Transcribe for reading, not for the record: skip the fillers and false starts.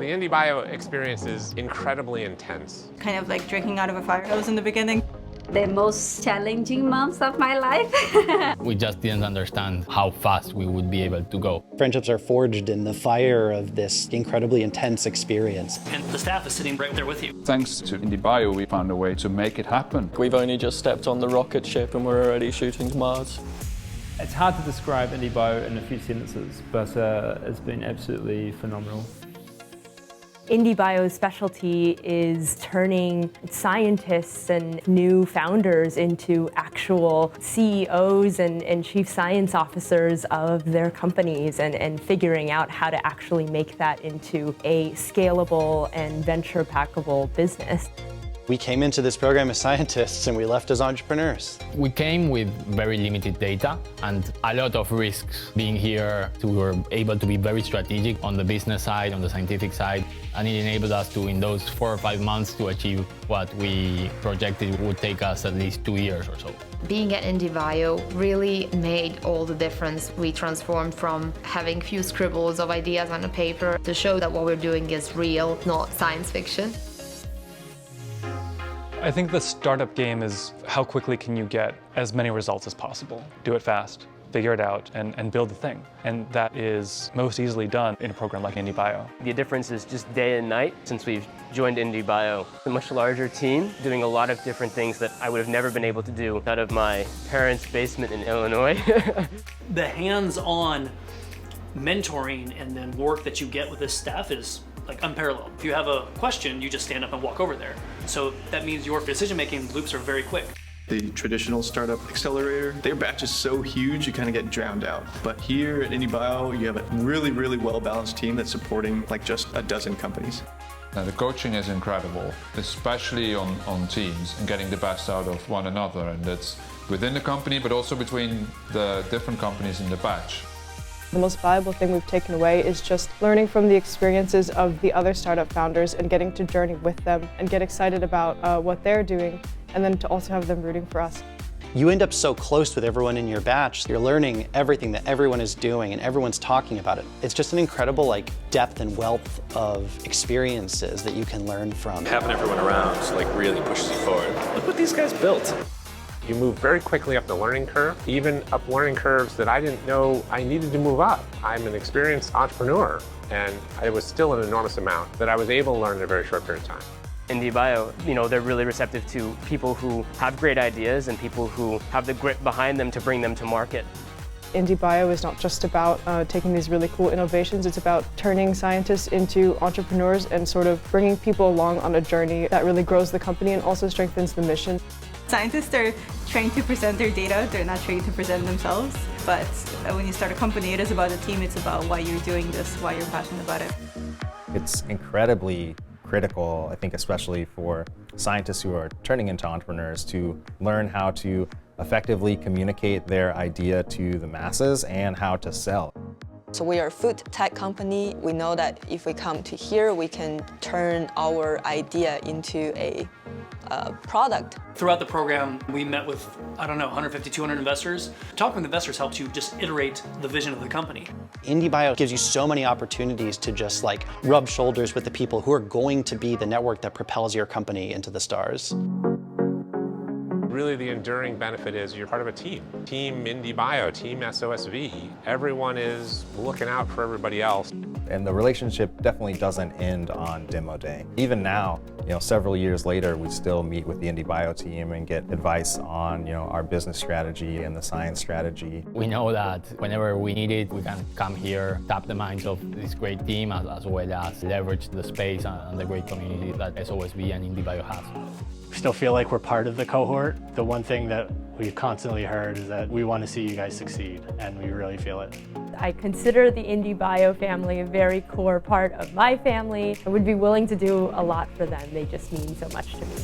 The IndieBio experience is incredibly intense. Kind of like drinking out of a fire hose in the beginning. The most challenging months of my life. We just didn't understand how fast we would be able to go. Friendships are forged in the fire of this incredibly intense experience. And the staff is sitting right there with you. Thanks to IndieBio, we found a way to make it happen. We've only just stepped on the rocket ship and we're already shooting to Mars. It's hard to describe IndieBio in a few sentences, but it's been absolutely phenomenal. IndieBio's specialty is turning scientists and new founders into actual CEOs and chief science officers of their companies and figuring out how to actually make that into a scalable and venture-backable business. We came into this program as scientists and we left as entrepreneurs. We came with very limited data and a lot of risks. Being here, we were able to be very strategic on the business side, on the scientific side, and it enabled us to, in those 4 or 5 months, to achieve what we projected would take us at least 2 years or so. Being at IndieBio really made all the difference. We transformed from having few scribbles of ideas on a paper to show that what we're doing is real, not science fiction. I think the startup game is how quickly can you get as many results as possible. Do it fast, figure it out, and build the thing. And that is most easily done in a program like IndieBio. The difference is just day and night since we've joined IndieBio. A much larger team doing a lot of different things that I would have never been able to do out of my parents' basement in Illinois. The hands-on mentoring and then work that you get with this staff is like unparalleled. If you have a question, you just stand up and walk over there. So that means your decision-making loops are very quick. The traditional startup accelerator, their batch is so huge you kind of get drowned out. But here at IndieBio, you have a really, really well-balanced team that's supporting like just a dozen companies. The coaching is incredible, especially on teams and getting the best out of one another. And that's within the company, but also between the different companies in the batch. The most valuable thing we've taken away is just learning from the experiences of the other startup founders and getting to journey with them and get excited about what they're doing, and then to also have them rooting for us. You end up so close with everyone in your batch. You're learning everything that everyone is doing and everyone's talking about it. It's just an incredible depth and wealth of experiences that you can learn from. Having everyone around really pushes you forward. Look what these guys built. You move very quickly up the learning curve, even up learning curves that I didn't know I needed to move up. I'm an experienced entrepreneur, and it was still an enormous amount that I was able to learn in a very short period of time. IndieBio, they're really receptive to people who have great ideas and people who have the grit behind them to bring them to market. IndieBio is not just about taking these really cool innovations, it's about turning scientists into entrepreneurs and sort of bringing people along on a journey that really grows the company and also strengthens the mission. Scientists are trying to present their data, they're not trying to present themselves. But when you start a company, it is about a team, it's about why you're doing this, why you're passionate about it. It's incredibly critical, I think, especially for scientists who are turning into entrepreneurs, to learn how to effectively communicate their idea to the masses and how to sell. So we are a food tech company. We know that if we come to here, we can turn our idea into a product. Throughout the program, we met with, 150, 200 investors. Talking with investors helps you just iterate the vision of the company. IndieBio gives you so many opportunities to just rub shoulders with the people who are going to be the network that propels your company into the stars. Really, the enduring benefit is you're part of a team. Team IndieBio, Team SOSV. Everyone is looking out for everybody else. And the relationship definitely doesn't end on demo day. Even now, several years later, we still meet with the IndieBio team and get advice on, our business strategy and the science strategy. We know that whenever we need it, we can come here, tap the minds of this great team, as well as leverage the space and the great community that SOSV and IndieBio has. We still feel like we're part of the cohort. The one thing that we've constantly heard is that we want to see you guys succeed, and we really feel it. I consider the IndieBio family a very core part of my family. I would be willing to do a lot for them. They just mean so much to me.